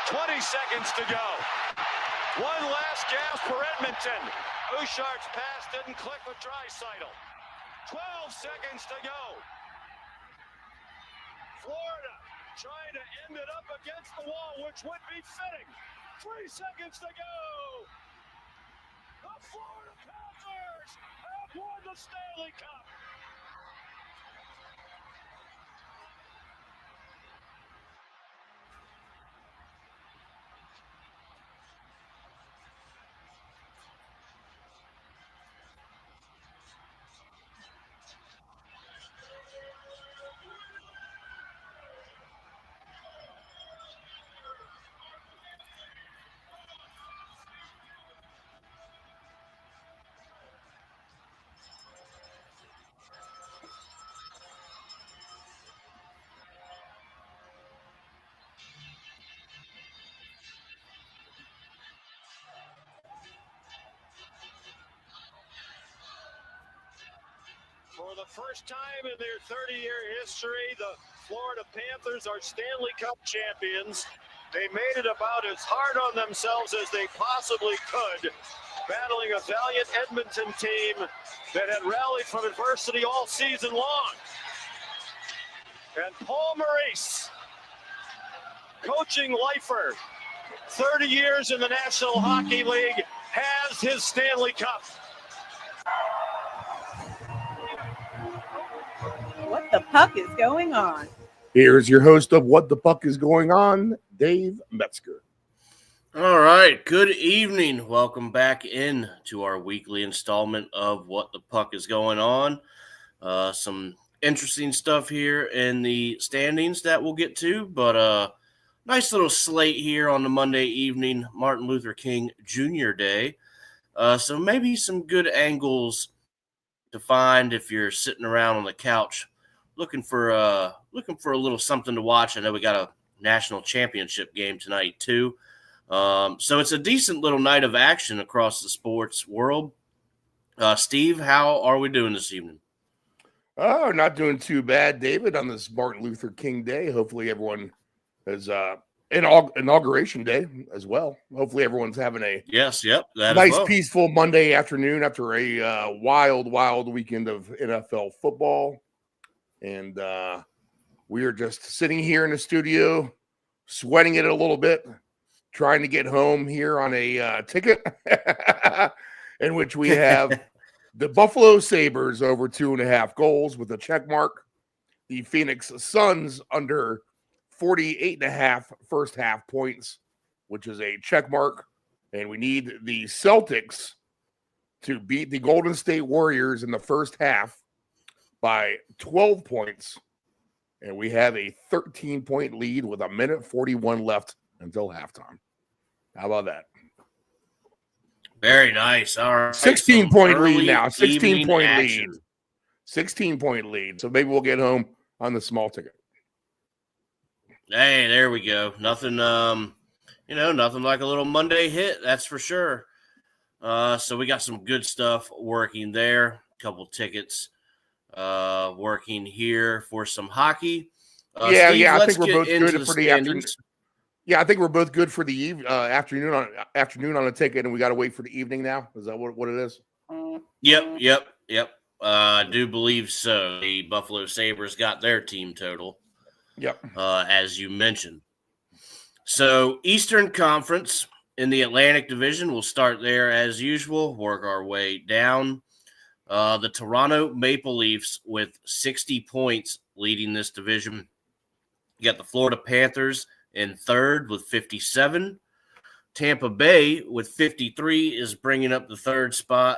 20 seconds to go. One last gasp for Edmonton. Bouchard's pass didn't click with Draisaitl. 12 seconds to go. Florida trying to end it up against the wall, which would be fitting. 3 seconds to go. The Florida Panthers have won the Stanley Cup. For the first time in their 30-year history, the Florida Panthers are Stanley Cup champions. They made it about as hard on themselves as they possibly could, battling a valiant Edmonton team that had rallied from adversity all season long. And Paul Maurice, coaching lifer, 30 years in the National Hockey League, has his Stanley Cup. What the puck is going on? Here's your host of What the Puck is Going On, Dave Metzger. All right, good evening. Welcome back in to our weekly installment of What the Puck is Going On. Some interesting stuff here in the standings that we'll get to, but nice little slate here on the Monday evening, Martin Luther King Jr. Day. So maybe some good angles to find if you're sitting around on the couch looking for a little something to watch. I know we got a national championship game tonight too. So it's a decent little night of action across the sports world. Steve, how are we doing this evening? Oh, not doing too bad, David, on this Martin Luther King Day. Hopefully everyone is inauguration day as well. Hopefully everyone's having a nice, peaceful Monday afternoon after a wild weekend of NFL football. And we are just sitting here in the studio, sweating it a little bit, trying to get home here on a ticket in which we have the Buffalo Sabres over 2.5 goals with a check mark. The Phoenix Suns under 48.5 first half points, which is a check mark. And we need the Celtics to beat the Golden State Warriors in the first half by 12 points. And we have a 13-point lead with 1:41 left until halftime. How about that? Very nice. All right. 16-point lead now. 16-point lead. 16-point lead. So maybe we'll get home on the small ticket. Hey, there we go. Nothing, nothing like a little Monday hit, that's for sure. So we got some good stuff working there. A couple tickets working here for some hockey. Steve, I think we're both good for the afternoon. Yeah, I think we're both good for the afternoon on a ticket, and we got to wait for the evening now. Is that what it is? Yep. I do believe so. The Buffalo Sabres got their team total. Yep. As you mentioned. So Eastern Conference in the Atlantic Division, we'll start there as usual, work our way down. The Toronto Maple Leafs with 60 points leading this division. You got the Florida Panthers in third with 57. Tampa Bay with 53 is bringing up the third spot.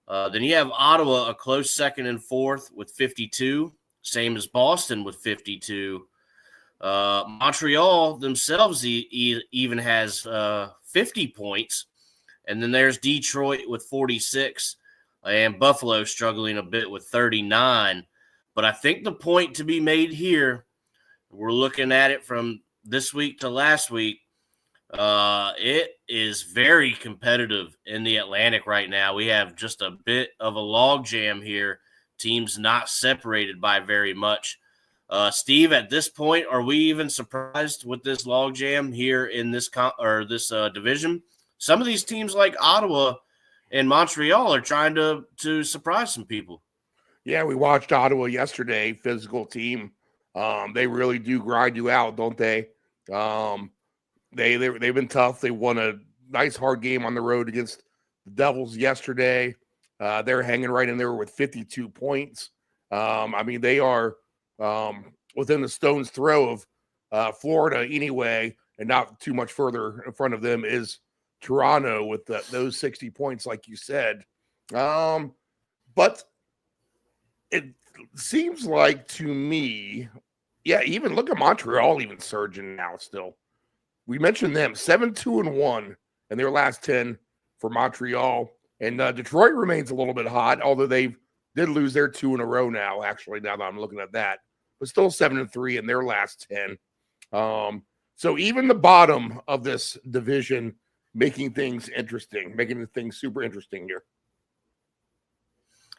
Then you have Ottawa, a close second and fourth with 52, same as Boston with 52. Montreal themselves even has 50 points. And then there's Detroit with 46 and Buffalo struggling a bit with 39. But I think the point to be made here, we're looking at it from this week to last week. It is very competitive in the Atlantic right now. We have just a bit of a log jam here. Teams not separated by very much. Steve, at this point, are we even surprised with this logjam here in this division? Some of these teams like Ottawa and Montreal are trying to surprise some people. Yeah, we watched Ottawa yesterday, physical team. They really do grind you out, don't they? They've been tough. They won a nice hard game on the road against the Devils yesterday. They're hanging right in there with 52 points. I mean, they are within the stone's throw of Florida anyway, and not too much further in front of them is Toronto with those 60 points, like you said. But it seems like to me, yeah, even look at Montreal even surging now still. We mentioned them 7-2-1 in their last 10 for Montreal. And Detroit remains a little bit hot, although they did lose their 2 in a row now, actually, now that I'm looking at that. But still 7-3 in their last 10. So even the bottom of this division making things interesting, making things super interesting here.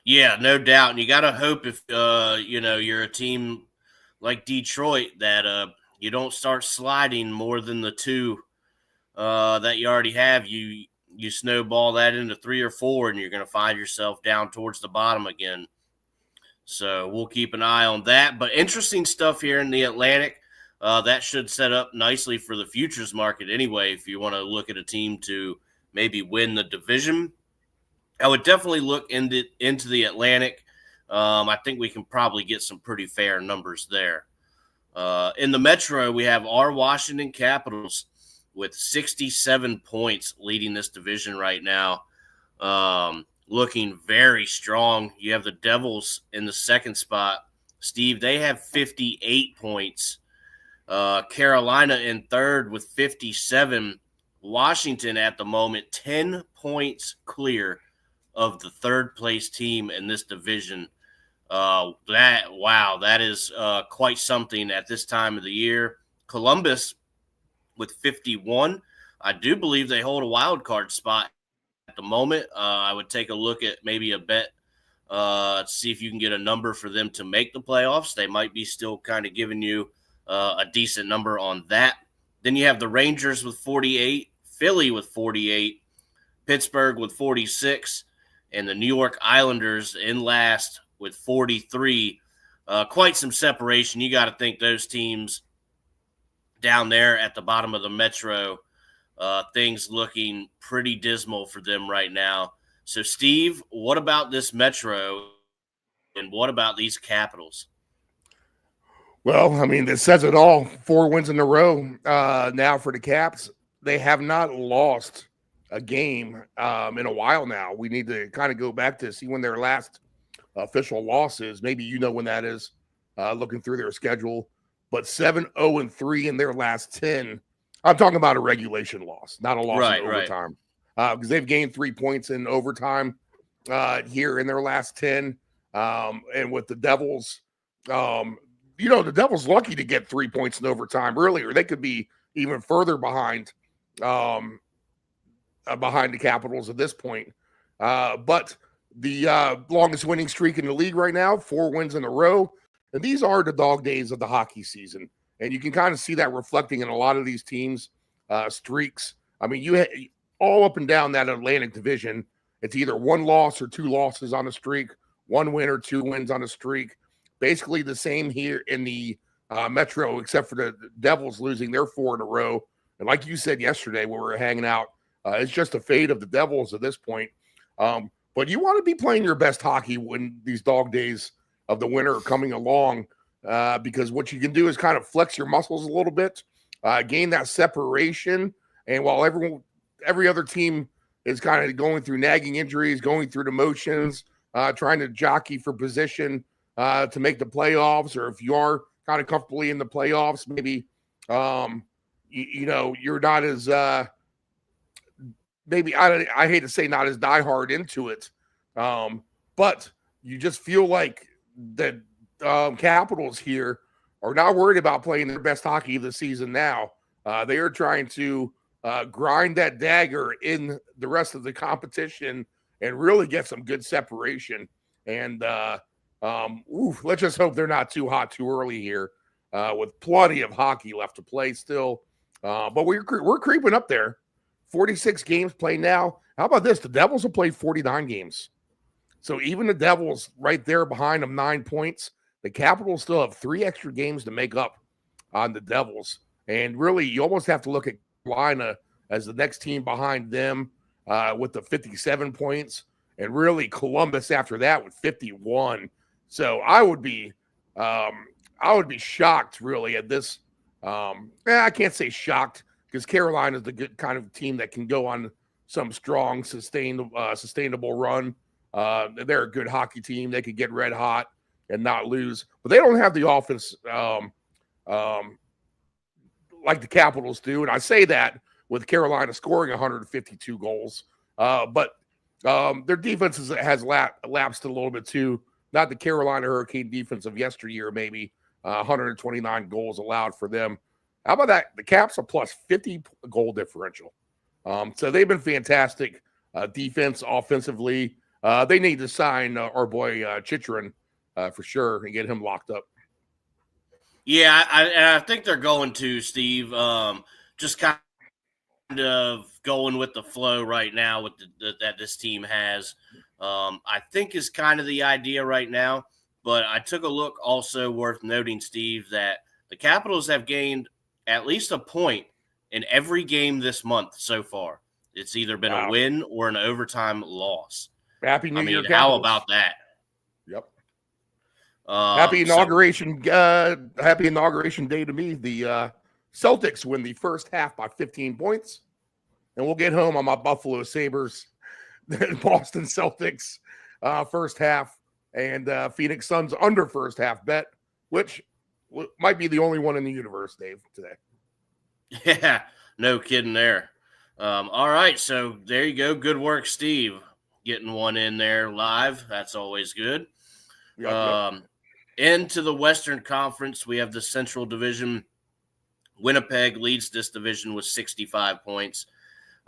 Yeah, no doubt. And you got to hope if, you're a team like Detroit that you don't start sliding more than the 2 that you already have. You snowball that into 3 or 4, and you're going to find yourself down towards the bottom again. So we'll keep an eye on that. But interesting stuff here in the Atlantic. That should set up nicely for the futures market anyway, if you want to look at a team to maybe win the division. I would definitely look into the Atlantic. I think we can probably get some pretty fair numbers there. In the Metro, we have our Washington Capitals with 67 points leading this division right now, looking very strong. You have the Devils in the second spot. Steve, they have 58 points. Carolina in third with 57. Washington at the moment 10 points clear of the third place team in this division. That is quite something at this time of the year. Columbus with 51. I do believe they hold a wild card spot at the moment. I would take a look at maybe a bet, see if you can get a number for them to make the playoffs. They might be still kind of giving you a decent number on that. Then you have the Rangers with 48, Philly with 48, Pittsburgh with 46, and the New York Islanders in last with 43. Quite some separation. You got to think those teams down there at the bottom of the Metro, things looking pretty dismal for them right now. So, Steve, what about this Metro, and what about these Capitals? Well, I mean, it says it all. 4 wins in a row now for the Caps. They have not lost a game in a while now. We need to kind of go back to see when their last official loss is. Maybe you know when that is, looking through their schedule. But 7-0-3 in their last 10. I'm talking about a regulation loss, not a loss in overtime. Because they've gained 3 points in overtime here in their last 10. And with the Devils, the Devils lucky to get 3 points in overtime earlier. They could be even further behind the Capitals at this point. But the longest winning streak in the league right now, 4 wins in a row. And these are the dog days of the hockey season. And you can kind of see that reflecting in a lot of these teams' streaks. I mean, all up and down that Atlantic division, it's either 1 loss or 2 losses on a streak, 1 win or 2 wins on a streak. Basically the same here in the Metro, except for the Devils losing their 4 in a row. And like you said yesterday when we were hanging out, it's just a fate of the Devils at this point. But you want to be playing your best hockey when these dog days of the winter are coming along, because what you can do is kind of flex your muscles a little bit, gain that separation. And while every other team is kind of going through nagging injuries, going through the motions, trying to jockey for position to make the playoffs, or if you are kind of comfortably in the playoffs, maybe you're not as maybe I hate to say not as diehard into it, but you just feel like the Capitals here are not worried about playing their best hockey of the season now. They are trying to grind that dagger in the rest of the competition and really get some good separation. And Let's just hope they're not too hot too early here, with plenty of hockey left to play still. But we're creeping up there. 46 games played now. How about this? The Devils have played 49 games. So even the Devils right there behind them, 9 points. The Capitals still have 3 extra games to make up on the Devils. And really, you almost have to look at Carolina as the next team behind them with the 57 points. And really Columbus after that with 51. So I would be shocked really at this. I can't say shocked because Carolina is the good kind of team that can go on some strong, sustainable run. They're a good hockey team. They could get red hot and not lose, but they don't have the offense like the Capitals do. And I say that with Carolina scoring 152 goals, but their defense has lapsed a little bit too. Not the Carolina Hurricane defense of yesteryear, maybe 129 goals allowed for them. How about that? The Caps are plus 50 goal differential. So they've been fantastic defense, offensively. They need to sign our boy Chychrun for sure and get him locked up. Yeah, I think they're going to, Steve. Just kind of going with the flow right now with that this team has. I think is kind of the idea right now. But I took a look, also worth noting, Steve, that the Capitals have gained at least a point in every game this month so far. It's either been a win or an overtime loss. Happy New Year, how Capitals. about that? Yep. Happy inauguration! Happy inauguration day to me. The Celtics win the first half by 15 points, and we'll get home on my Buffalo Sabres, Boston Celtics first half, and Phoenix Suns under first half bet, which might be the only one in the universe, Dave, today. Yeah, no kidding there. All right, so there you go. Good work, Steve. Getting one in there live. That's always good. Yep. Into the Western Conference, we have the Central Division. Winnipeg leads this division with 65 points.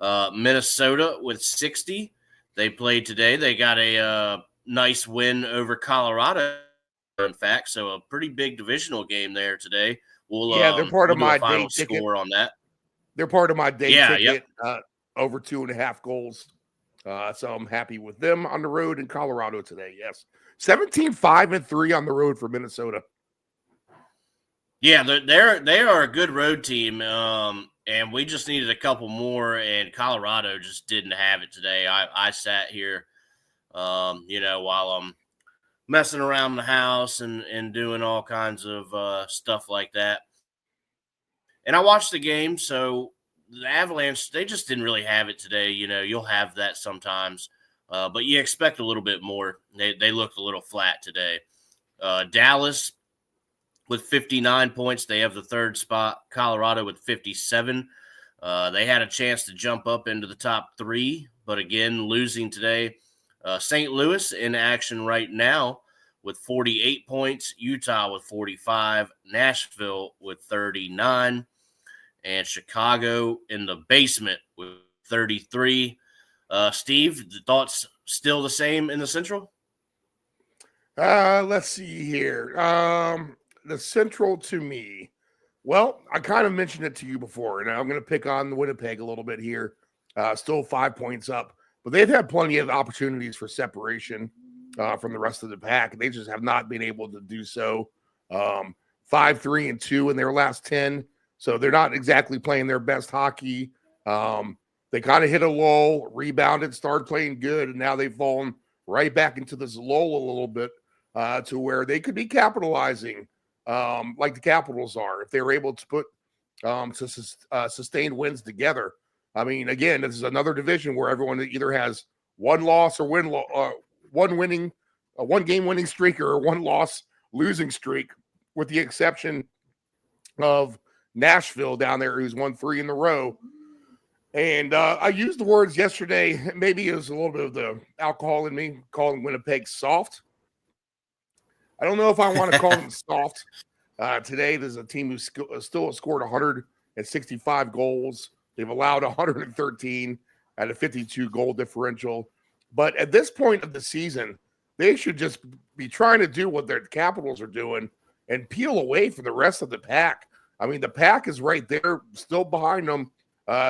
Minnesota with 60. They played today. They got a nice win over Colorado, in fact. So a pretty big divisional game there today. They're part of my final day ticket. score on that. They're part of my day ticket. Yep. Over 2.5 goals. So I'm happy with them on the road in Colorado today. Yes. 17-5-3 on the road for Minnesota. Yeah, they are a good road team, and we just needed a couple more, and Colorado just didn't have it today. I sat here, while I'm messing around the house and doing all kinds of stuff like that. And I watched the game, so the Avalanche, they just didn't really have it today. You'll have that sometimes, but you expect a little bit more. They looked a little flat today. Dallas with 59 points. They have the third spot. Colorado with 57. They had a chance to jump up into the top 3, but again, losing today. St. Louis in action right now with 48 points. Utah with 45. Nashville with 39. And Chicago in the basement with 33. Steve, the thoughts still the same in the Central? Let's see here. The Central to me. Well, I kind of mentioned it to you before, and I'm going to pick on Winnipeg a little bit here. Still 5 points up, but they've had plenty of opportunities for separation from the rest of the pack. They just have not been able to do so. 5-3-2 in their last 10. So they're not exactly playing their best hockey. They kind of hit a lull, rebounded, started playing good, and now they've fallen right back into this lull a little bit to where they could be capitalizing like the Capitals are if they were able to put sustained wins together. I mean, again, this is another division where everyone either has one loss or one game winning streak or one loss losing streak, with the exception of Nashville down there, who's won 3 in a row. And I used the words yesterday. Maybe it was a little bit of the alcohol in me calling Winnipeg soft. I don't know if I want to call them soft. Today, there's a team who still has scored 165 goals. They've allowed 113 at a 52 goal differential. But at this point of the season, they should just be trying to do what their Capitals are doing and peel away from the rest of the pack. I mean, the pack is right there, still behind them.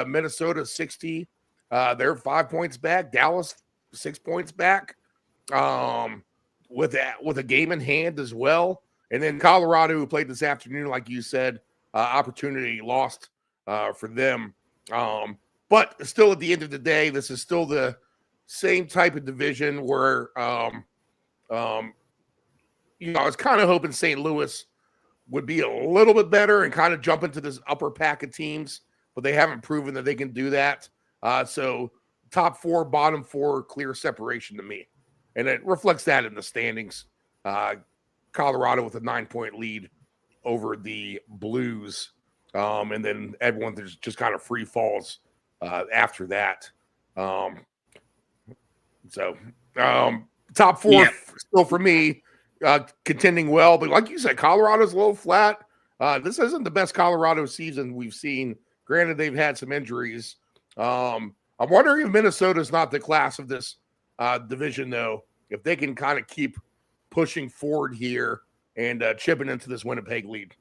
Minnesota 60, they're 5 points back. Dallas 6 points back, with a game in hand as well. And then Colorado, who played this afternoon, like you said, opportunity lost for them. But still, at the end of the day, this is still the same type of division where, I was kind of hoping St. Louis would be a little bit better and kind of jump into this upper pack of teams, but they haven't proven that they can do that. So top 4, bottom 4, clear separation to me. And it reflects that in the standings. Colorado with a 9-point lead over the Blues. And then everyone just kind of free falls after that. Top 4 still for me, contending well. But like you said, Colorado's a little flat. This isn't the best Colorado season we've seen. Granted, they've had some injuries. I'm wondering if Minnesota's not the class of this division, though, if they can kind of keep pushing forward here and chipping into this Winnipeg lead.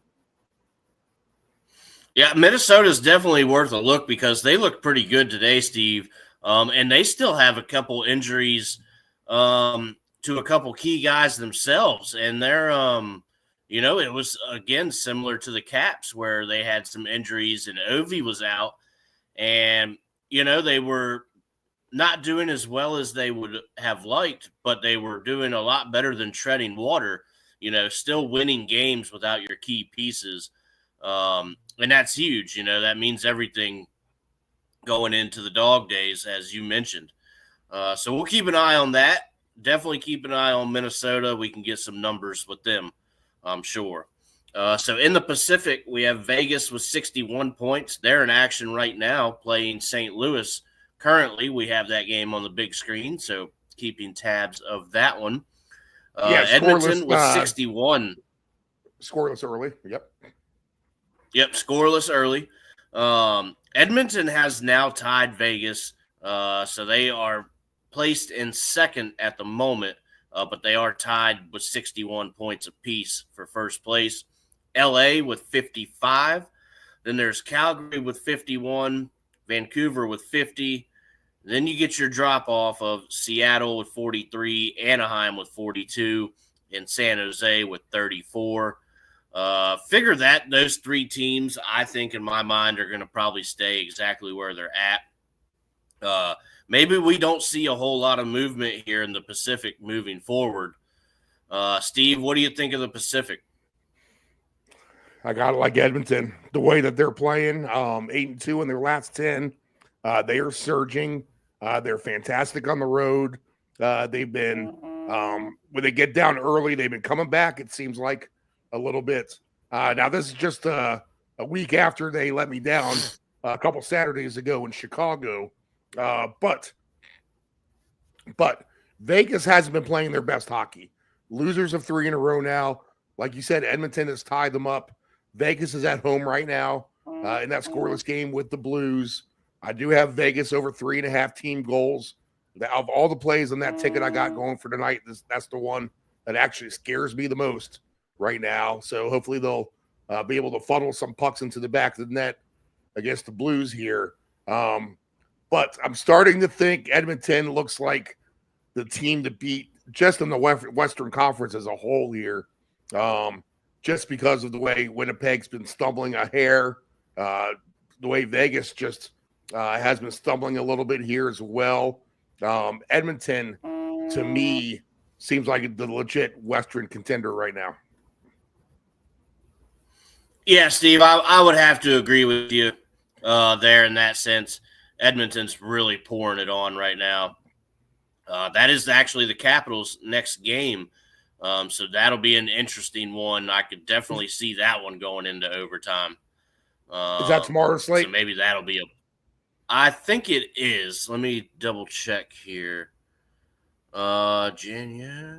Yeah, Minnesota's definitely worth a look because they look pretty good today, Steve. And they still have a couple injuries to a couple key guys themselves. And they're, it was, again, similar to the Caps where they had some injuries and Ovi was out. And, they were not doing as well as they would have liked, but they were doing a lot better than treading water, still winning games without your key pieces. And that's huge. That means everything going into the dog days, as you mentioned. So we'll keep an eye on that. Definitely keep an eye on Minnesota. We can get some numbers with them, I'm sure. So in the Pacific, we have Vegas with 61 points. They're in action right now playing St. Louis. Currently, we have that game on the big screen, so keeping tabs of that one. Edmonton with 61. Scoreless early. Yep, scoreless early. Edmonton has now tied Vegas, so they are placed in second at the moment, but they are tied with 61 points apiece for first place. LA with 55. Then there's Calgary with 51, Vancouver with 50. Then you get your drop-off of Seattle with 43, Anaheim with 42, and San Jose with 34. Figure that those 3 teams, I think, in my mind, are going to probably stay exactly where they're at. Maybe we don't see a whole lot of movement here in the Pacific moving forward. Steve, what do you think of the Pacific? I got to like Edmonton. The way that they're playing, 8-2 in their last 10. They are surging. They're fantastic on the road. They've been, when they get down early, they've been coming back, it seems like, a little bit. Now, this is just a week after they let me down a couple Saturdays ago in Chicago. But Vegas hasn't been playing their best hockey. Losers of 3 in a row now. Like you said, Edmonton has tied them up. Vegas is at home right now in that scoreless game with the Blues. I do have Vegas over 3.5 team goals. Of all the plays on that ticket I got going for tonight, that's the one that actually scares me the most right now. So hopefully they'll be able to funnel some pucks into the back of the net against the Blues here. But I'm starting to think Edmonton looks like the team to beat just in the Western Conference as a whole here, just because of the way Winnipeg's been stumbling a hair, the way Vegas just has been stumbling a little bit here as well. Edmonton, to me, seems like the legit Western contender right now. Yeah, Steve, I would have to agree with you there in that sense. Edmonton's really pouring it on right now. That is actually the Capitals' next game. So that'll be an interesting one. I could definitely see that one going into overtime. Is that tomorrow's slate? So maybe that'll be I think it is. Let me double check here. January.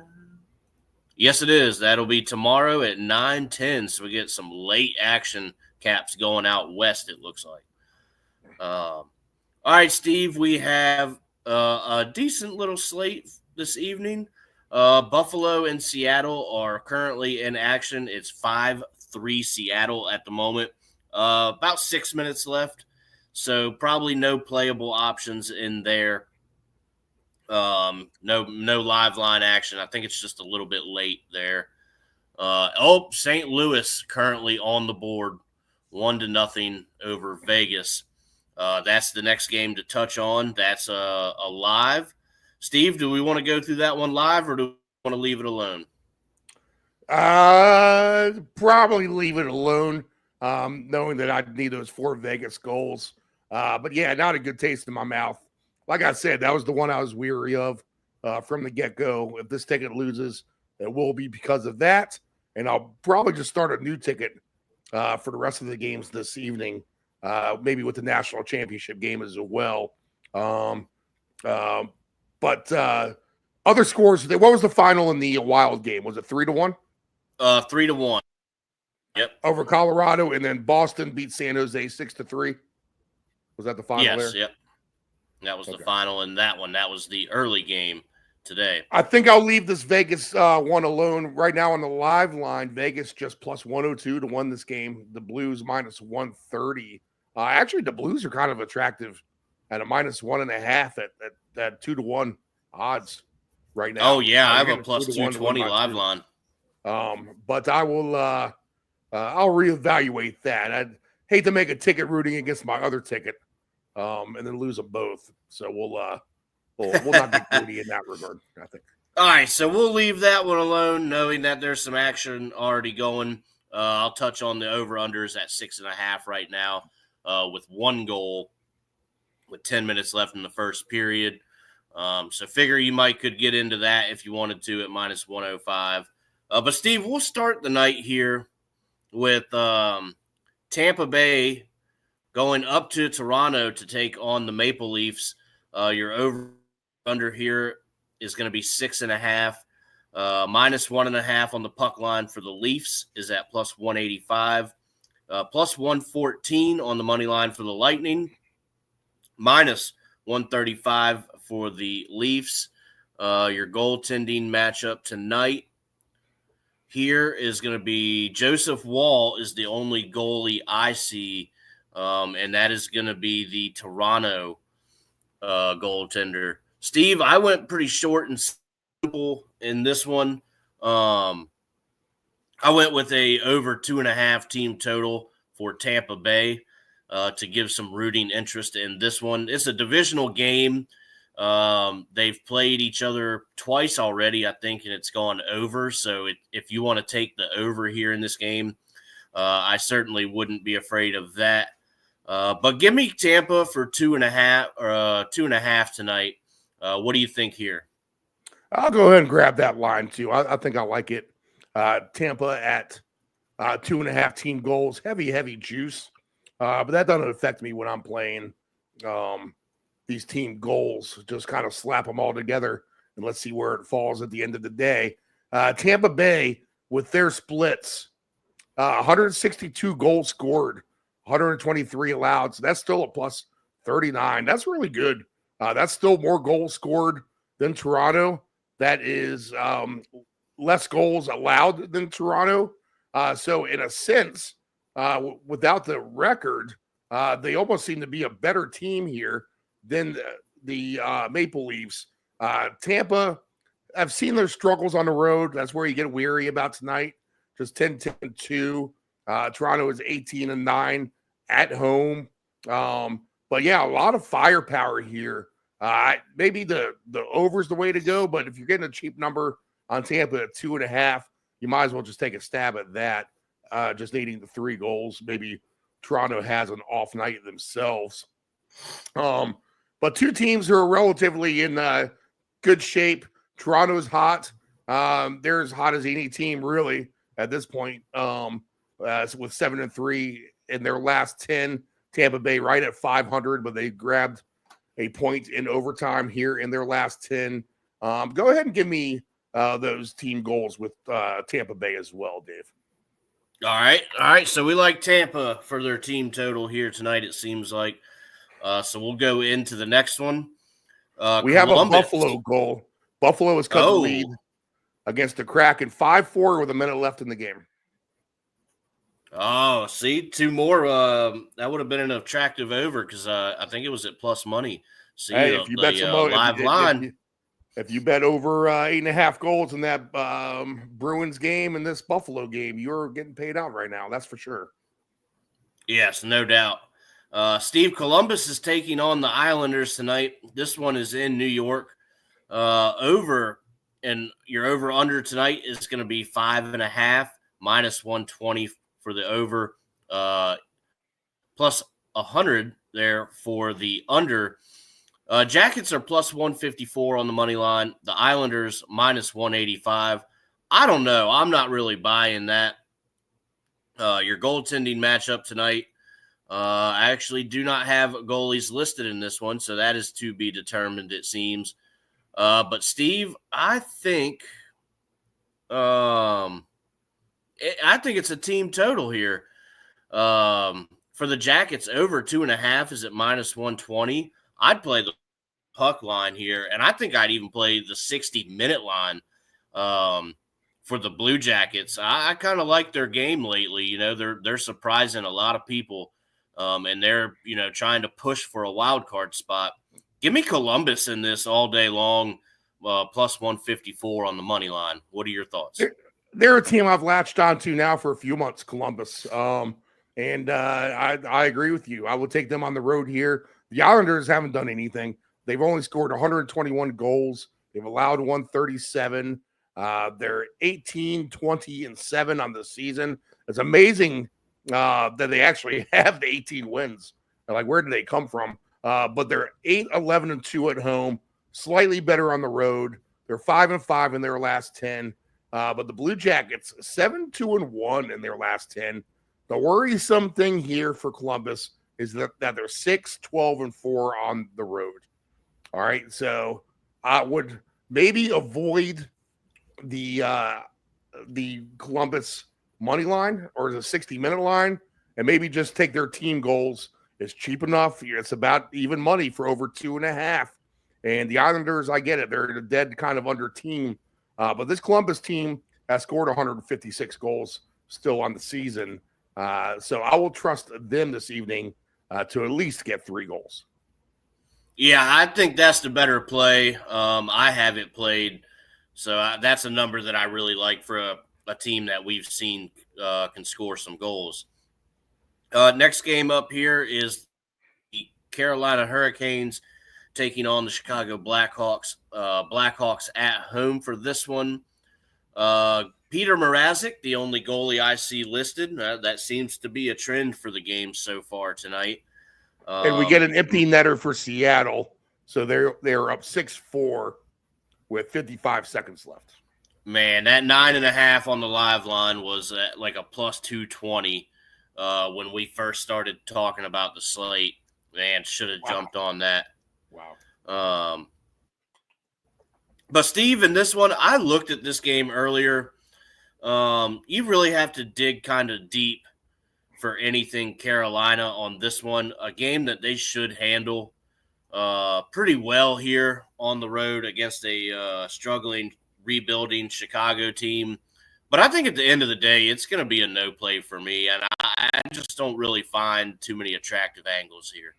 Yes, it is. That'll be tomorrow at 9:10. So we get some late action, Caps going out west, it looks like. All right, Steve, we have a decent little slate this evening. Buffalo and Seattle are currently in action. It's 5-3 Seattle at the moment. About 6 minutes left, so probably no playable options in there. No live line action. I think it's just a little bit late there. St. Louis currently on the board, 1-0 over Vegas. That's the next game to touch on. That's a live. Steve, do we want to go through that one live, or do we want to leave it alone? Probably leave it alone, knowing that I need those 4 Vegas goals. But yeah, not a good taste in my mouth. Like I said, that was the one I was weary of from the get-go. If this ticket loses, it will be because of that. And I'll probably just start a new ticket for the rest of the games this evening, maybe with the national championship game as well. But other scores, what was the final in the Wild game? Was it 3-1? 3-1. Yep. Over Colorado, and then Boston beat San Jose 6-3. Was that the final there? Yes, yep. That was the final in that one. That was the early game today. I think I'll leave this Vegas one alone. Right now on the live line, Vegas just plus 102 to win this game. The Blues minus 130. Actually, the Blues are kind of attractive at a minus 1.5 at 2-1 odds right now. Oh, yeah, I have a plus 220 live line. But I will I'll reevaluate that. I'd hate to make a ticket rooting against my other ticket and then lose them both. So we'll not get greedy in that regard, I think. All right, so we'll leave that one alone, knowing that there's some action already going. I'll touch on the over-unders at 6.5 right now with 1 goal with 10 minutes left in the first period. So figure you could get into that if you wanted to at minus 105. But, Steve, we'll start the night here with Tampa Bay going up to Toronto to take on the Maple Leafs. Your over-under here is going to be 6.5. Minus 1.5 on the puck line for the Leafs is at plus 185. Plus 114 on the money line for the Lightning. Minus 135 for the Leafs. Your goaltending matchup tonight here is going to be Joseph Woll is the only goalie I see, and that is going to be the Toronto goaltender. Steve, I went pretty short and simple in this one. I went with a over 2.5 team total for Tampa Bay to give some rooting interest in this one. It's a divisional game. They've played each other twice already, I think, and it's gone over. So if you want to take the over here in this game, I certainly wouldn't be afraid of that. But give me Tampa for 2.5 tonight. What do you think here? I'll go ahead and grab that line too. I think I like it. Tampa at 2.5 team goals, heavy juice. But that doesn't affect me when I'm playing these team goals. Just kind of slap them all together and let's see where it falls at the end of the day. Tampa Bay with their splits, 162 goals scored, 123 allowed. So that's still a plus 39. That's really good. That's still more goals scored than Toronto. That is less goals allowed than Toronto. So in a sense, without the record, they almost seem to be a better team here than the Maple Leafs. Tampa, I've seen their struggles on the road. That's where you get weary about tonight. Just 10-2. Toronto is 18-9 at home. But yeah, a lot of firepower here. Maybe the over's the way to go, but if you're getting a cheap number on Tampa at 2.5, you might as well just take a stab at that. Just needing the 3 goals. Maybe Toronto has an off night themselves. But 2 teams who are relatively in good shape. Toronto's hot. They're as hot as any team really at this point. With 7-3 in their last 10. Tampa Bay right at 500, but they grabbed a point in overtime here in their last 10. Go ahead and give me those team goals with Tampa Bay as well, Dave. All right. So we like Tampa for their team total here tonight, it seems like. So we'll go into the next one. We have a Buffalo goal. Buffalo has cut the lead against the Kraken, 5-4 with a minute left in the game. Oh, see, 2 more. That would have been an attractive over because I think it was at plus money. See, Hey, if you bet some live line. If you bet over 8.5 goals in that Bruins game and this Buffalo game, you're getting paid out right now. That's for sure. Yes, no doubt. Steve, Columbus is taking on the Islanders tonight. This one is in New York. Over, and your over-under tonight is going to be 5.5, minus 120 for the over, plus 100 there for the under. Jackets are plus 154 on the money line. The Islanders minus 185. I don't know. I'm not really buying that. Your goaltending matchup tonight. I actually do not have goalies listed in this one, so that is to be determined, it seems. But Steve, I think it's a team total here. For the Jackets, over 2.5 is at minus 120. I'd play the puck line here, and I think I'd even play the 60-minute line for the Blue Jackets. I kind of like their game lately. You know, they're surprising a lot of people, and they're, you know, trying to push for a wild card spot. Give me Columbus in this all day long, plus 154 on the money line. What are your thoughts? They're a team I've latched onto now for a few months, Columbus. And I agree with you. I would take them on the road here. The Islanders haven't done anything. They've only scored 121 goals. They've allowed 137. They're 18, 20, and 7 on the season. It's amazing that they actually have the 18 wins. Like, where did they come from? But they're 8, 11, and 2 at home, slightly better on the road. They're 5-5 in their last 10. But the Blue Jackets, 7, 2, and 1 in their last 10. The worrisome thing here for Columbus is that they're 6, 12, and 4 on the road. All right, so I would maybe avoid the Columbus money line or the 60-minute line, and maybe just take their team goals. It's cheap enough. It's about even money for over 2.5. And the Islanders, I get it. They're a dead kind of under team. But this Columbus team has scored 156 goals still on the season. So I will trust them this evening to at least get 3 goals. Yeah, I think that's the better play. I haven't played, so that's a number that I really like for a team that we've seen can score some goals. Next game up here is the Carolina Hurricanes taking on the Chicago Blackhawks. Blackhawks at home for this one. Peter Mrazek, the only goalie I see listed. That seems to be a trend for the game so far tonight. And we get an empty netter for Seattle, so they're up 6-4 with 55 seconds left. Man, that 9.5 on the live line was like a plus 220 when we first started talking about the slate. Man, should have jumped on that. Wow. But Steve, in this one, I looked at this game earlier. You really have to dig kind of deep for anything Carolina on this one. A game that they should handle pretty well here on the road against a struggling, rebuilding Chicago team. But I think at the end of the day, it's going to be a no play for me, and I just don't really find too many attractive angles here.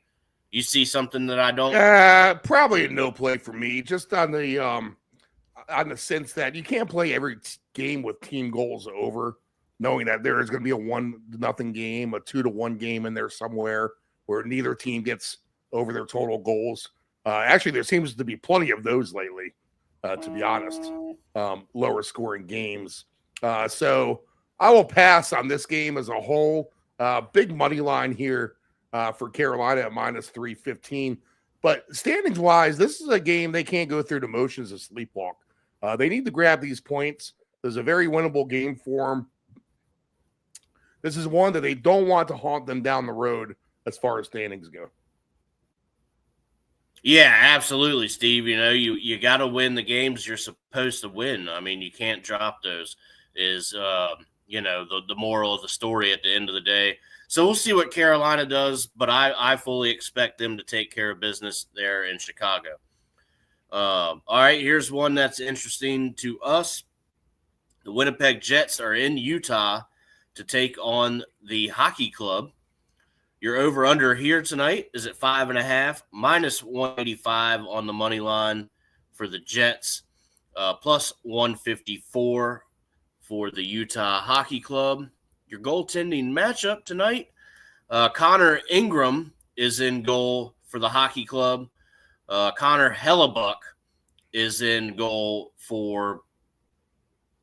You see something that I don't? Probably a no play for me, just on the sense that you can't play every game with team goals over, knowing that there is going to be a 1-0 game, a 2-1 game in there somewhere where neither team gets over their total goals. Actually, there seems to be plenty of those lately, to be honest, lower scoring games. So I will pass on this game as a whole. Big money line here for Carolina at minus 315. But standings wise, this is a game they can't go through the motions of sleepwalk. They need to grab these points. There's a very winnable game for them. This is one that they don't want to haunt them down the road as far as standings go. Yeah, absolutely, Steve. You know, you got to win the games you're supposed to win. I mean, you can't drop those is, you know, the moral of the story at the end of the day. So we'll see what Carolina does, but I fully expect them to take care of business there in Chicago. All right, here's one that's interesting to us. The Winnipeg Jets are in Utah to take on the Hockey Club. Your over-under here tonight is at 5.5, minus 185 on the money line for the Jets, plus 154 for the Utah Hockey Club. Your goaltending matchup tonight, Connor Ingram is in goal for the Hockey Club. Connor Hellebuck is in goal for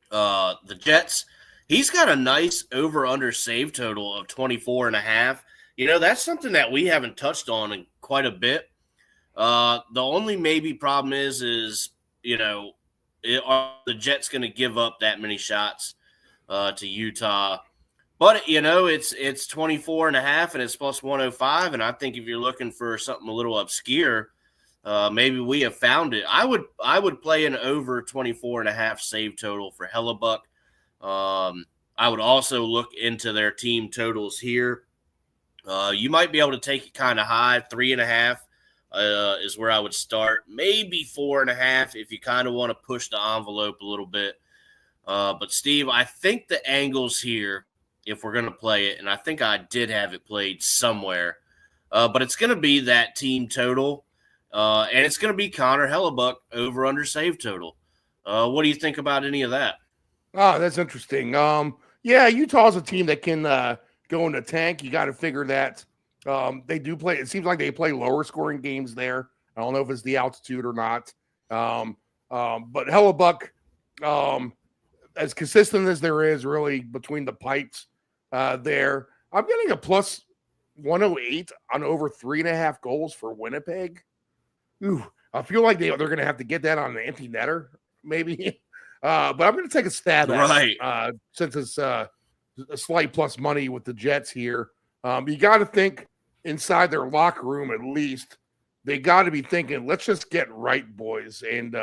the Jets. He's got a nice over-under save total of 24.5. That's something that we haven't touched on in quite a bit. The only maybe problem is are the Jets going to give up that many shots to Utah? But, it's 24.5 and it's plus 105. And I think if you're looking for something a little obscure, maybe we have found it. I would play an over 24.5 save total for Hellebuck. I would also look into their team totals here. You might be able to take it kind of high. 3.5 is where I would start. Maybe 4.5 if you kind of want to push the envelope a little bit. But Steve, I think the angles here, if we're going to play it, and I think I did have it played somewhere, but it's going to be that team total, and it's going to be Connor Hellebuck over under save total. What do you think about any of that? Oh, that's interesting. Yeah, Utah's a team that can go in the tank. You got to figure that they do play. It seems like they play lower scoring games there. I don't know if it's the altitude or not. But Hellebuck, as consistent as there is really between the pipes there, I'm getting a plus 108 on over 3.5 goals for Winnipeg. Ooh, I feel like they're going to have to get that on an empty netter, maybe. But I'm going to take a stab at it since it's a slight plus money with the Jets here. You got to think inside their locker room at least. They got to be thinking, let's just get right, boys, and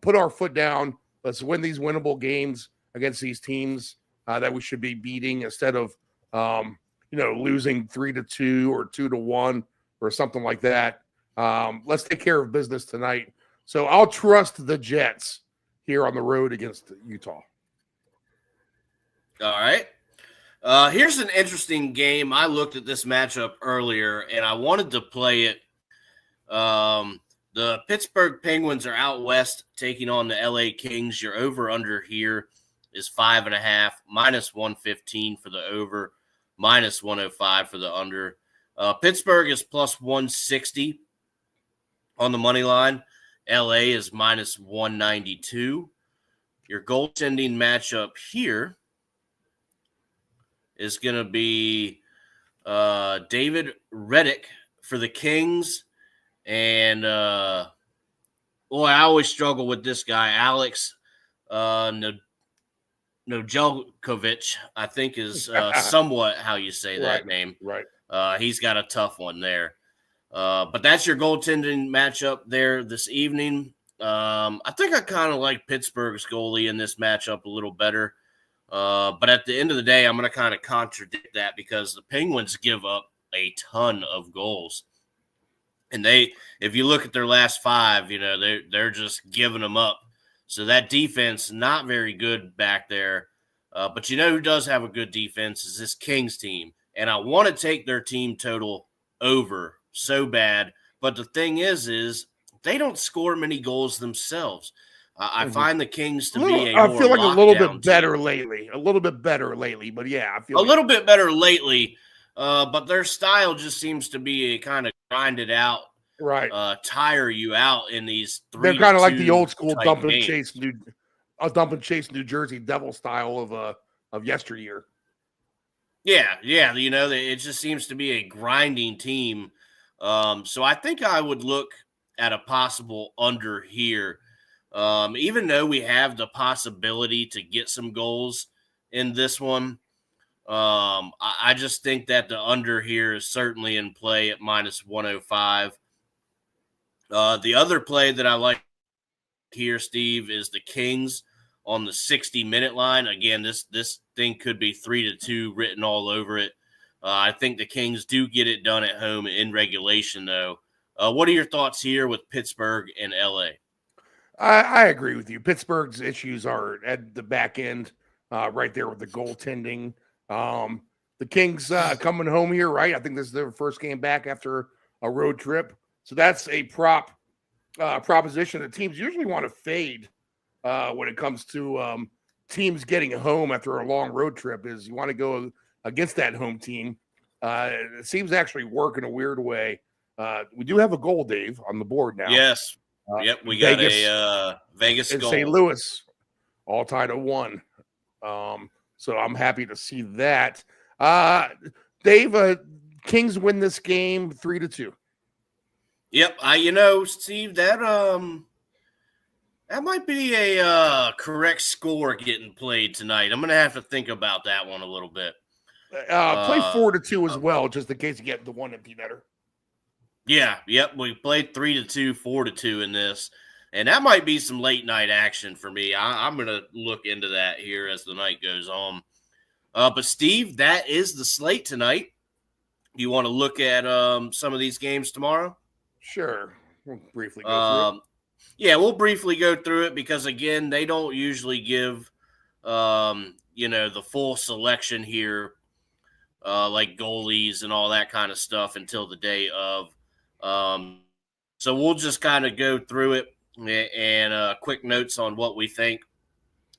put our foot down. Let's win these winnable games against these teams that we should be beating instead of losing 3-2 or 2-1 or something like that. Let's take care of business tonight. So I'll trust the Jets here on the road against Utah. All right. Here's an interesting game. I looked at this matchup earlier, and I wanted to play it. The Pittsburgh Penguins are out west taking on the LA Kings. Your over-under here is 5.5, minus 115 for the over, minus 105 for the under. Pittsburgh is plus 160 on the money line. LA is minus 192. Your goaltending matchup here is going to be David Reddick for the Kings. And, I always struggle with this guy, Alex Nojelkovic, I think is somewhat how you say that name. Right. He's got a tough one there. But that's your goaltending matchup there this evening. I think I kind of like Pittsburgh's goalie in this matchup a little better. But at the end of the day, I'm going to kind of contradict that because the Penguins give up a ton of goals. And if you look at their last 5, they're just giving them up. So that defense, not very good back there. But who does have a good defense is this Kings team. And I want to take their team total over so bad. But the thing is they don't score many goals themselves. I find the Kings to be I feel like a little bit better lately. A little bit better lately. But, yeah, I feel a little bit better lately. But their style just seems to be a kind of grind it out, tire you out in these 3-2. They're kind of like the old school dump and chase New Jersey Devil style of yesteryear. Yeah, it just seems to be a grinding team. So I think I would look at a possible under here. Even though we have the possibility to get some goals in this one, I just think that the under here is certainly in play at minus 105. The other play that I like here, Steve, is the Kings on the 60-minute line. Again, this thing could be 3-2 written all over it. I think the Kings do get it done at home in regulation, though. What are your thoughts here with Pittsburgh and LA? I agree with you. Pittsburgh's issues are at the back end, right there with the goaltending. The Kings coming home here, right? I think this is their first game back after a road trip. So that's a proposition that teams usually want to fade when it comes to teams getting home after a long road trip. Is you want to go against that home team. It seems to actually work in a weird way. We do have a goal, Dave, on the board now. Yes. Yep, we Vegas, got a Vegas and goal. St. Louis all tied at 1. So I'm happy to see that. Dave, Kings win this game 3-2. Yep, Steve, that might be a correct score getting played tonight. I'm gonna have to think about that one a little bit. Play 4-2 as well, just in case you get the one empty netter. Yeah, yep. We played 3-2, 4-2 in this, and that might be some late night action for me. I'm gonna look into that here as the night goes on. But Steve, that is the slate tonight. You want to look at some of these games tomorrow? Sure. We'll briefly go through it. Yeah, we'll briefly go through it because, again, they don't usually give, the full selection here, like goalies and all that kind of stuff until the day of. So we'll just kind of go through it and quick notes on what we think.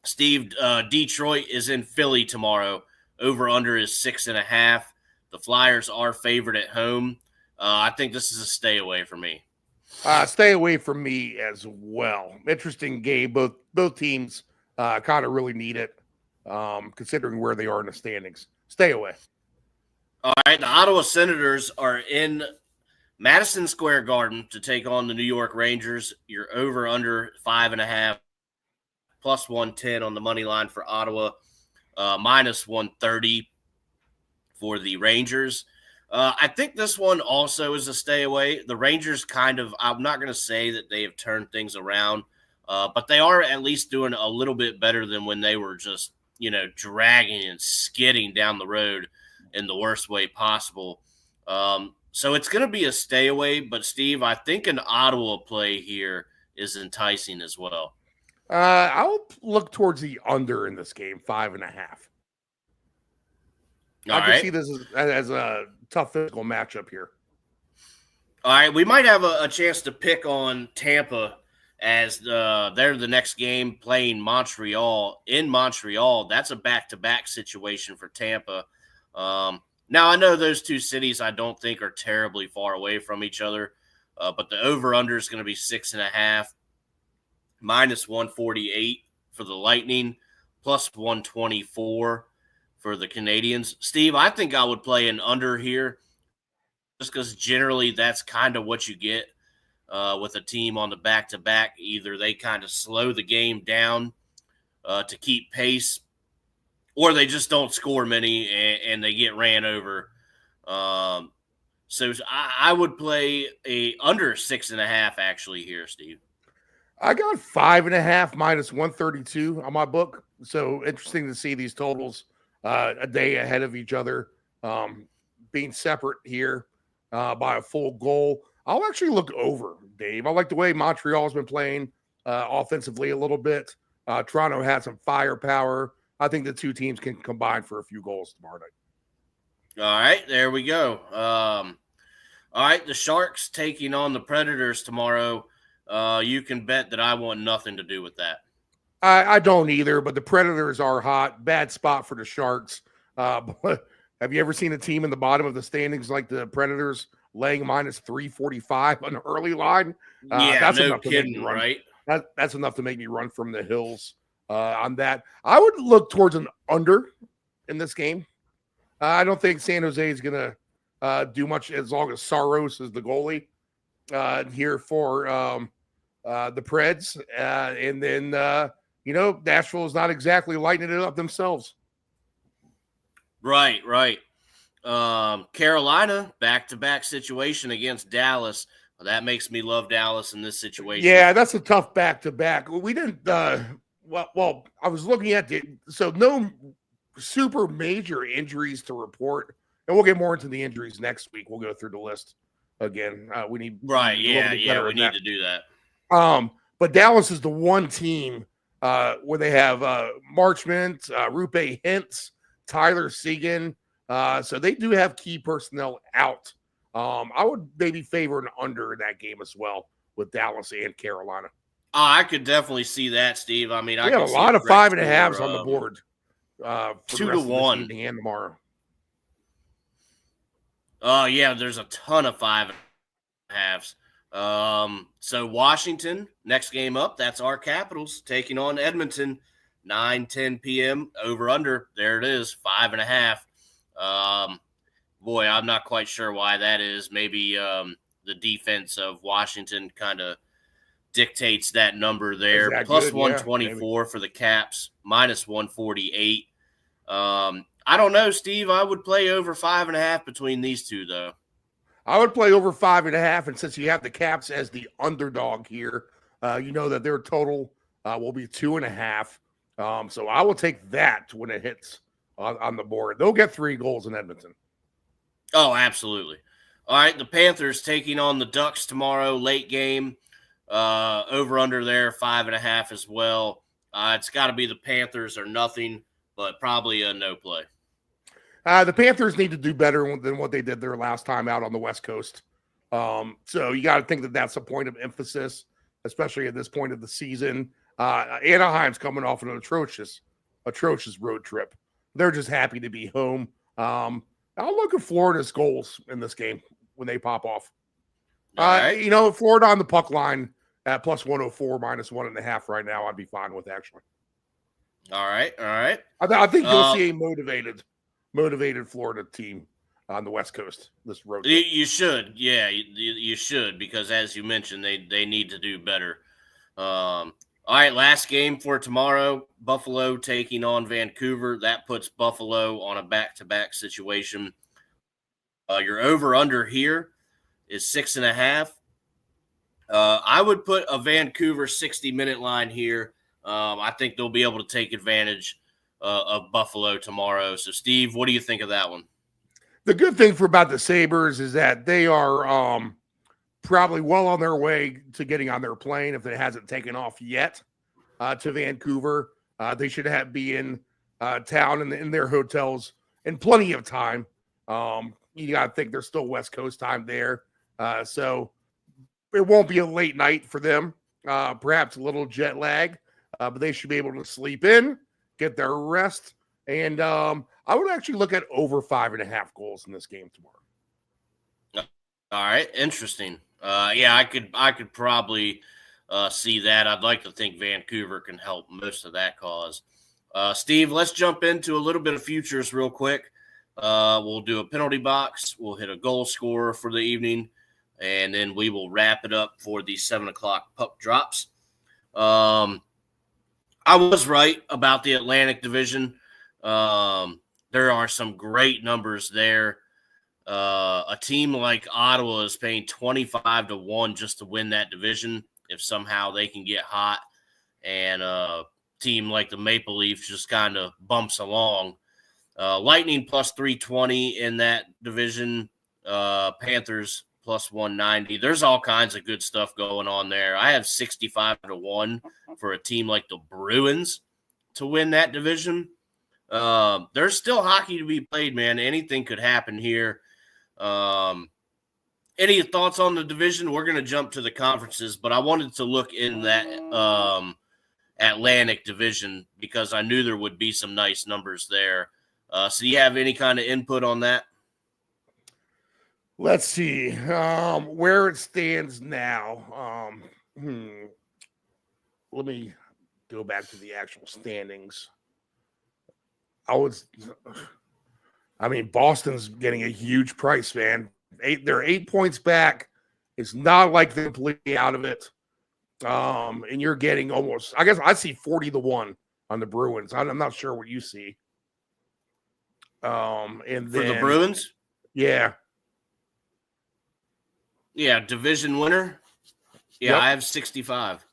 Steve, Detroit is in Philly tomorrow. Over under is 6.5. The Flyers are favored at home. I think this is a stay away for me. Stay away from me as well. Interesting game. Both teams kind of really need it, considering where they are in the standings. Stay away. All right, the Ottawa Senators are in Madison Square Garden to take on the New York Rangers. You're over under 5.5, plus 110 on the money line for Ottawa, minus 130 for the Rangers. I think this one also is a stay away. The Rangers I'm not going to say that they have turned things around, but they are at least doing a little bit better than when they were just, dragging and skidding down the road in the worst way possible. So it's going to be a stay away, but Steve, I think an Ottawa play here is enticing as well. I'll look towards the under in this game, 5.5. I can see this as a tough physical matchup here. All right, we might have a chance to pick on Tampa as they're the next game playing Montreal. In Montreal, that's a back-to-back situation for Tampa. Now, I know those two cities I don't think are terribly far away from each other, but the over-under is going to be 6.5, minus 148 for the Lightning, plus 124 for the Canadians. Steve, I think I would play an under here just because generally that's kind of what you get with a team on the back-to-back. Either they kind of slow the game down to keep pace, or they just don't score many and they get ran over. So I would play a under 6.5 actually here, Steve. I got 5.5 minus 132 on my book. So interesting to see these totals a day ahead of each other, being separate here by a full goal. I'll actually look over, Dave. I like the way Montreal's been playing offensively a little bit. Toronto had some firepower. I think the two teams can combine for a few goals tomorrow night. All right, there we go. All right, the Sharks taking on the Predators tomorrow. You can bet that I want nothing to do with that. I don't either, but the Predators are hot. Bad spot for the Sharks. But have you ever seen a team in the bottom of the standings like the Predators laying minus 345 on the early line? That's no kidding, right? That's enough to make me run from the hills on that. I would look towards an under in this game. I don't think San Jose is going to do much as long as Saros is the goalie here for the Preds. And then, Nashville is not exactly lighting it up themselves. Right. Carolina, back-to-back situation against Dallas. Well, that makes me love Dallas in this situation. Yeah, that's a tough back-to-back. We didn't well, I was looking at no super major injuries to report. And we'll get more into the injuries next week. We'll go through the list again. We need we need to do that. But Dallas is the one team where they have Marchment, Rupe Hintz, Tyler Seguin. So they do have key personnel out. I would maybe favor an under in that game as well with Dallas and Carolina. I could definitely see that, Steve. I mean, we have a lot of 5.5s on the board. For 2-1 and tomorrow. Oh yeah, there's a ton of 5.5s. So Washington, next game up, that's our Capitals taking on Edmonton, 9:10 p.m. over under. There it is, 5.5. Boy, I'm not quite sure why that is. Maybe the defense of Washington kind of dictates that number there. Plus good? 124 for the Caps, minus 148. I don't know, Steve. I would play over 5.5 between these two, though. I would play over 5.5, and since you have the Caps as the underdog here, you know that their total will be 2.5. So I will take that when it hits on the board. They'll get 3 goals in Edmonton. Oh, absolutely. All right, the Panthers taking on the Ducks tomorrow, late game. Over under there, 5.5 as well. It's got to be the Panthers or nothing, but probably a no play. The Panthers need to do better than what they did their last time out on the West Coast. So you got to think that that's a point of emphasis, especially at this point of the season. Anaheim's coming off an atrocious road trip. They're just happy to be home. I'll look at Florida's goals in this game when they pop off. Right. You know, Florida on the puck line at plus 104, minus 1.5 right now, I'd be fine with, actually. All right. I think you'll see a motivated Florida team on the West Coast this road trip. You should. Yeah, you should, because as you mentioned, they need to do better. All right, last game for tomorrow, Buffalo taking on Vancouver. That puts Buffalo on a back-to-back situation. Your over-under here is 6.5. I would put a Vancouver 60-minute line here. I think they'll be able to take advantage of Buffalo tomorrow. So, Steve, what do you think of that one? The good thing about the Sabres is that they are probably well on their way to getting on their plane if it hasn't taken off yet to Vancouver. They should be in town and in their hotels in plenty of time. You got to think there's still West Coast time there. So it won't be a late night for them, perhaps a little jet lag, but they should be able to sleep in, get their rest. And I would actually look at over 5.5 goals in this game tomorrow. All right. Interesting. Yeah, I could probably see that. I'd like to think Vancouver can help most of that cause. Steve, let's jump into a little bit of futures real quick. We'll do a penalty box. We'll hit a goal scorer for the evening, and then we will wrap it up for the 7 o'clock puck drops. I was right about the Atlantic Division. There are some great numbers there. A team like Ottawa is paying 25-1 just to win that division if somehow they can get hot, and a team like the Maple Leafs just kind of bumps along. Lightning plus 320 in that division. Panthers plus 190. There's all kinds of good stuff going on there. I have 65-1 for a team like the Bruins to win that division. There's still hockey to be played, man. Anything could happen here. Any thoughts on the division? We're going to jump to the conferences, but I wanted to look in that Atlantic Division because I knew there would be some nice numbers there. So do you have any kind of input on that? Let's see where it stands now. Let me go back to the actual standings. Boston's getting a huge price, man. They're 8 points back. It's not like they're completely out of it. And you're getting almost, I guess I see 40-1 on the Bruins. I'm not sure what you see. And for the Bruins? Yeah. Yeah, division winner. Yeah, yep. I have 65.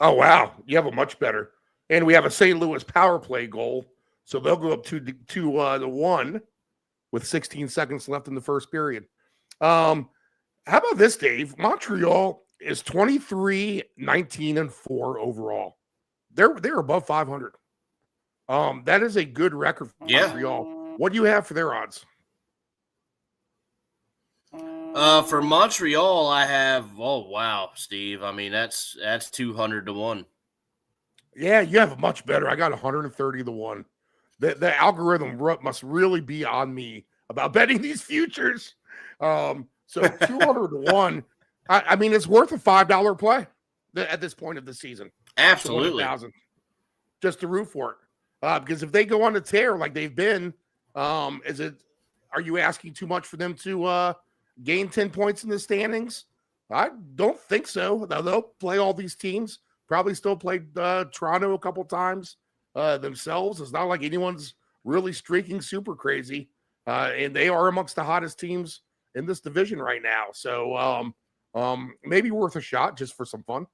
Oh, wow. You have a much better. And we have a St. Louis power play goal. So they'll go up to 1 with 16 seconds left in the first period. How about this, Dave? Montreal is 23, 19, and 4 overall. They're above 500. That is a good record for Montreal. What do you have for their odds? For Montreal, I have. Oh wow, Steve. I mean, that's 200 to 1. Yeah, you have much better. I got 130 to 1. The algorithm must really be on me about betting these futures. So 200 to 1. I mean, it's worth a $5 play at this point of the season. Absolutely. Just to root for it. Because if they go on a tear like they've been, are you asking too much for them to gain 10 points in the standings? I don't think so. They'll play all these teams. Probably still played Toronto a couple times themselves. It's not like anyone's really streaking super crazy. And they are amongst the hottest teams in this division right now. So maybe worth a shot just for some fun.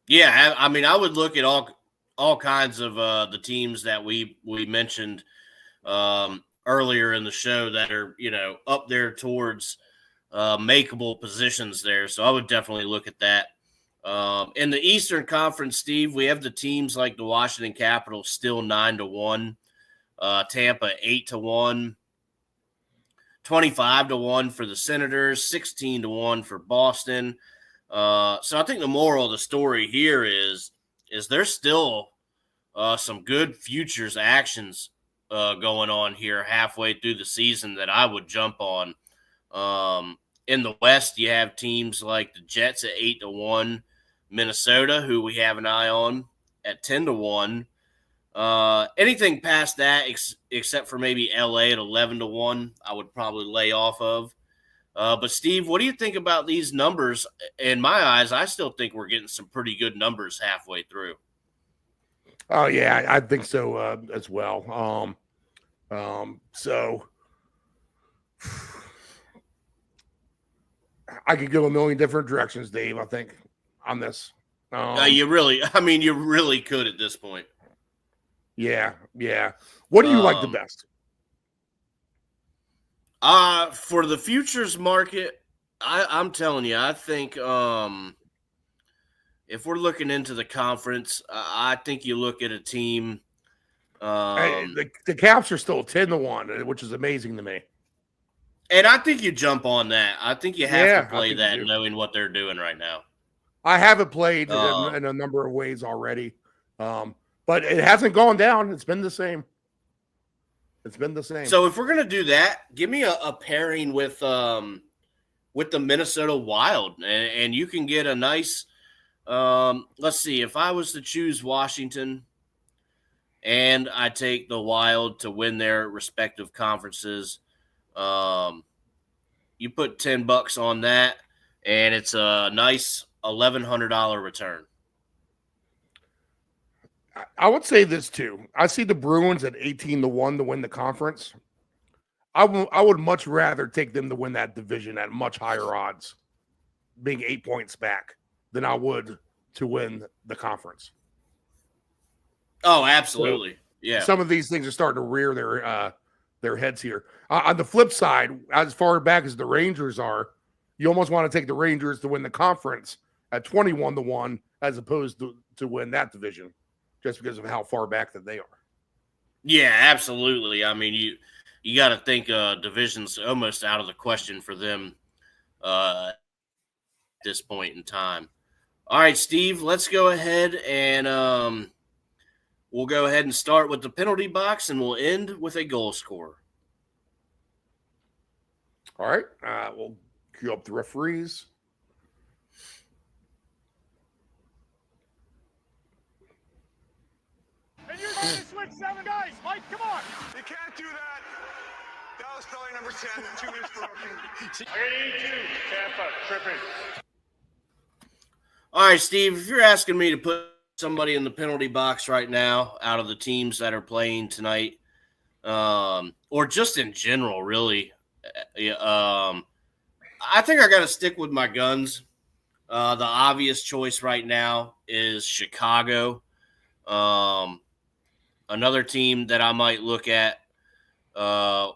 Yeah, I mean, I would look at all kinds of the teams that we mentioned earlier in the show that are, up there towards makeable positions there. So I would definitely look at that. In the Eastern Conference, Steve, we have the teams like the Washington Capitals still 9 to 1, Tampa 8 to 1, 25 to 1 for the Senators, 16 to 1 for Boston. So I think the moral of the story here is there's still some good futures actions going on here halfway through the season that I would jump on. In the West, you have teams like the Jets at 8 to 1, Minnesota, who we have an eye on, at 10 to 1. Anything past that, except for maybe LA at 11 to 1, I would probably lay off of. But Steve, what do you think about these numbers? In my eyes, I still think we're getting some pretty good numbers halfway through. Oh yeah, I think so as well. So I could go a million different directions, Dave. I think on this. You really could at this point. Yeah. What do you like the best? For the futures market, I'm telling you, I think if we're looking into the conference, I think you look at a team. The Caps are still 10 to 1, which is amazing to me. And I think you jump on that. I think you have to play that knowing what they're doing right now. I haven't played in a number of ways already, but it hasn't gone down. It's been the same. So if we're gonna do that, give me a pairing with the Minnesota Wild, and you can get a nice. Let's see. If I was to choose Washington, and I take the Wild to win their respective conferences, you put $10 on that, and it's a nice $1,100 return. I would say this too. I see the Bruins at 18 to 1 to win the conference. I would much rather take them to win that division at much higher odds, being 8 points back, than I would to win the conference. Oh, absolutely. So, yeah. Some of these things are starting to rear their heads here. On the flip side, as far back as the Rangers are, you almost want to take the Rangers to win the conference at 21 to 1 as opposed to win that division, just because of how far back that they are. Yeah, absolutely. I mean, you got to think division's almost out of the question for them at this point in time. All right, Steve, let's go ahead and we'll go ahead and start with the penalty box, and we'll end with a goal scorer. All right, we'll cue up the referees. And you're going to switch 7 guys. Mike, come on. You can't do that. That was probably number 10. 2 minutes broken. I got 82. Tampa, tripping. All right, Steve, if you're asking me to put somebody in the penalty box right now out of the teams that are playing tonight, or just in general, really, I think I got to stick with my guns. The obvious choice right now is Chicago. Another team that I might look at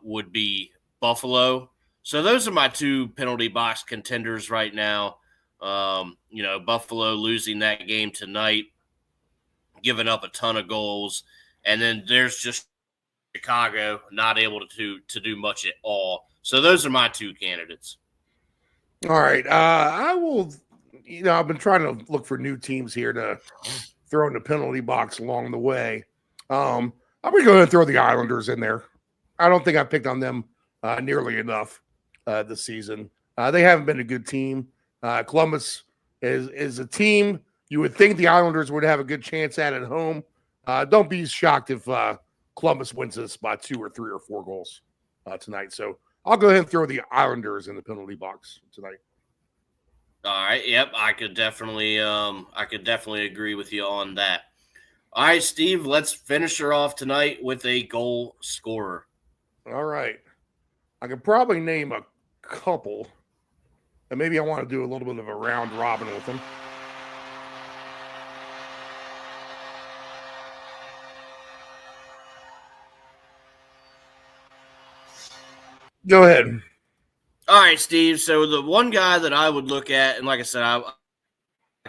would be Buffalo. So those are my two penalty box contenders right now. Buffalo losing that game tonight, giving up a ton of goals, and then there's just Chicago not able to do much at all. So those are my two candidates. All right. I will, I've been trying to look for new teams here to throw in the penalty box along the way. I'm going to go ahead and throw the Islanders in there. I don't think I picked on them nearly enough this season. They haven't been a good team. Columbus is a team you would think the Islanders would have a good chance at home. Don't be shocked if Columbus wins this by 2 or 3 or 4 goals tonight. So I'll go ahead and throw the Islanders in the penalty box tonight. All right. Yep. I could definitely agree with you on that. All right, Steve, let's finish her off tonight with a goal scorer. All right. I could probably name a couple, and maybe I want to do a little bit of a round robin with them. Go ahead. All right, Steve. So the one guy that I would look at, and like I said, I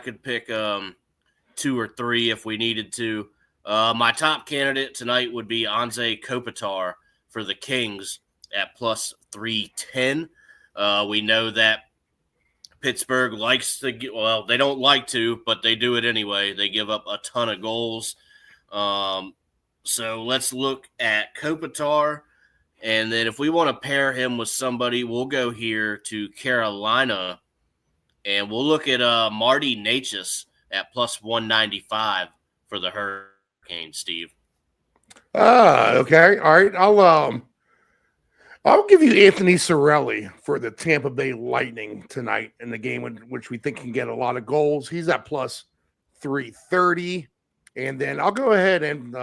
could pick 2 or 3 if we needed to. My top candidate tonight would be Anze Kopitar for the Kings at plus 310. We know that Pittsburgh likes to get, well, they don't like to, but they do it anyway. They give up a ton of goals. So let's look at Kopitar. And then if we want to pair him with somebody, we'll go here to Carolina. And we'll look at Marty Necas at plus 195 for the Hurricanes, Steve. Okay. All right. I'll give you Anthony Cirelli for the Tampa Bay Lightning tonight in the game in which we think can get a lot of goals. He's at plus 330. And then I'll go ahead and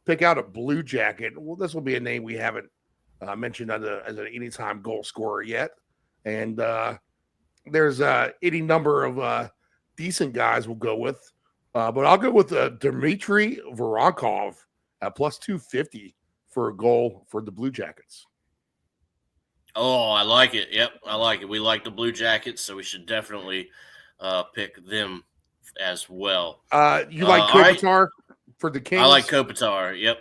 pick out a Blue Jacket. Well, this will be a name we haven't mentioned as an anytime goal scorer yet. And there's any number of decent guys we'll go with. But I'll go with Dmitry Voronkov at plus 250 for a goal for the Blue Jackets. Oh, I like it. Yep, I like it. We like the Blue Jackets, so we should definitely pick them as well. You like Kopitar for the Kings? I like Kopitar. Yep.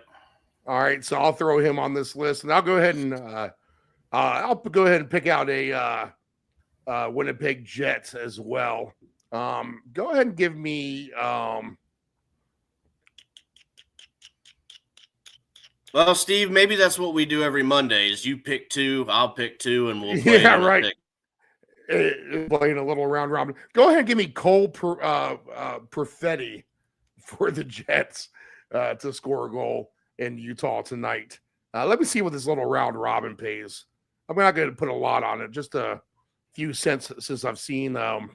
All right, so I'll throw him on this list, and I'll go ahead and pick out a Winnipeg Jets as well. Go ahead and give me. Well, Steve, maybe that's what we do every Monday. Is you pick 2, I'll pick 2, and we'll play. Yeah, right. Playing a little round robin. Go ahead and give me Cole Perfetti for the Jets to score a goal in Utah tonight. Let me see what this little round robin pays. I'm not going to put a lot on it, just a few cents since I've seen my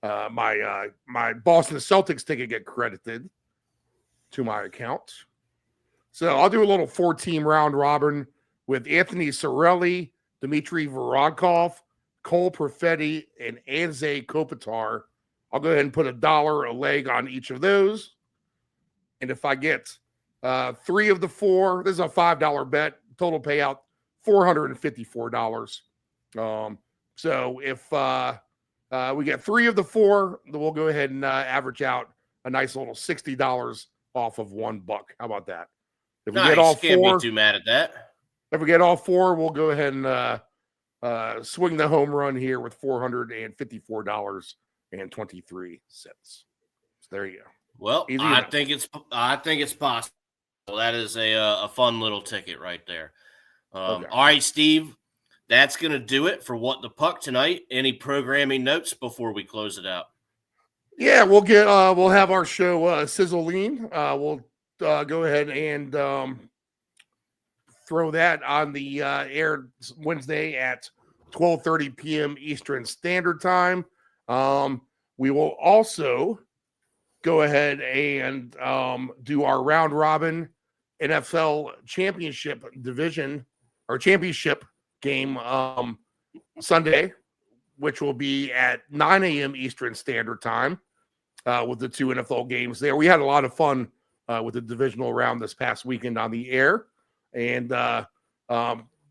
Boston Celtics ticket get credited to my account. So I'll do a little 4-team round robin with Anthony Cirelli, Dmitry Voronkov, Cole Perfetti, and Anze Kopitar. I'll go ahead and put $1 a leg on each of those. And if I get 3 of the 4, this is a $5 bet, total payout $454. So if we get 3 of the 4, then we'll go ahead and average out a nice little $60 off of $1. How about that? If we get all 4, can't be too mad at that. If we get all 4, we'll go ahead and swing the home run here with $454.23. So there you go. Well, I think it's possible. That is a fun little ticket right there. Okay. All right, Steve, that's going to do it for What the Puck tonight. Any programming notes before we close it out? Yeah, we'll have our show Sizzle Lean. We'll go ahead and throw that on the air Wednesday at 12:30 p.m. Eastern Standard Time. We will also go ahead and do our round robin NFL championship division or championship game Sunday, which will be at 9 a.m. Eastern Standard Time with the 2 NFL games there. We had a lot of fun with the divisional round this past weekend on the air. And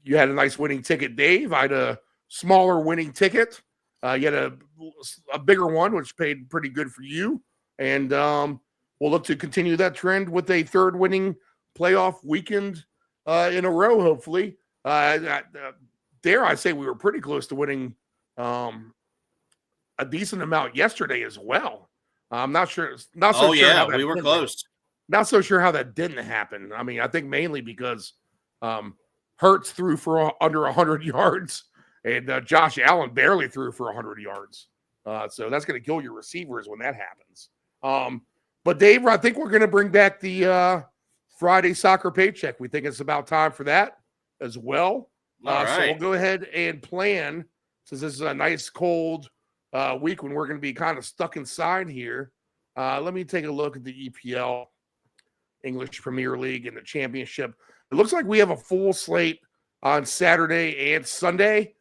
You had a nice winning ticket, Dave. I had a smaller winning ticket. You had a bigger one, which paid pretty good for you. And we'll look to continue that trend with a third winning playoff weekend in a row, hopefully. Dare I say we were pretty close to winning a decent amount yesterday as well. I'm not sure. Not so sure. Yeah, we were close. Not so sure how that didn't happen. I mean, I think mainly because Hurts threw for under 100 yards, and Josh Allen barely threw for 100 yards. So that's going to kill your receivers when that happens. But Dave, I think we're going to bring back the Friday soccer paycheck. We think it's about time for that as well. So we'll go ahead and plan, since this is a nice cold week when we're going to be kind of stuck inside here. Let me take a look at the EPL, English Premier League, and the championship. It looks like we have a full slate on Saturday and Sunday.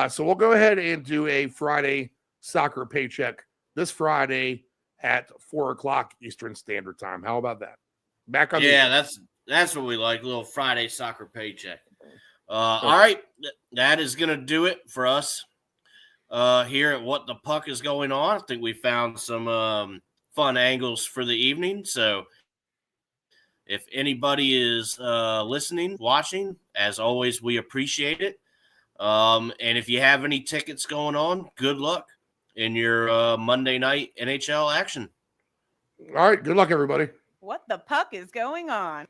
So we'll go ahead and do a Friday soccer paycheck this Friday at 4:00 Eastern Standard Time. How about that? Back on that's what we like, a little Friday soccer paycheck. All right, that is going to do it for us here at What the Puck is Going On. I think we found some fun angles for the evening. So if anybody is listening, watching, as always, we appreciate it. And if you have any tickets going on, good luck in your Monday night NHL action. All right, good luck, everybody. What the puck is going on?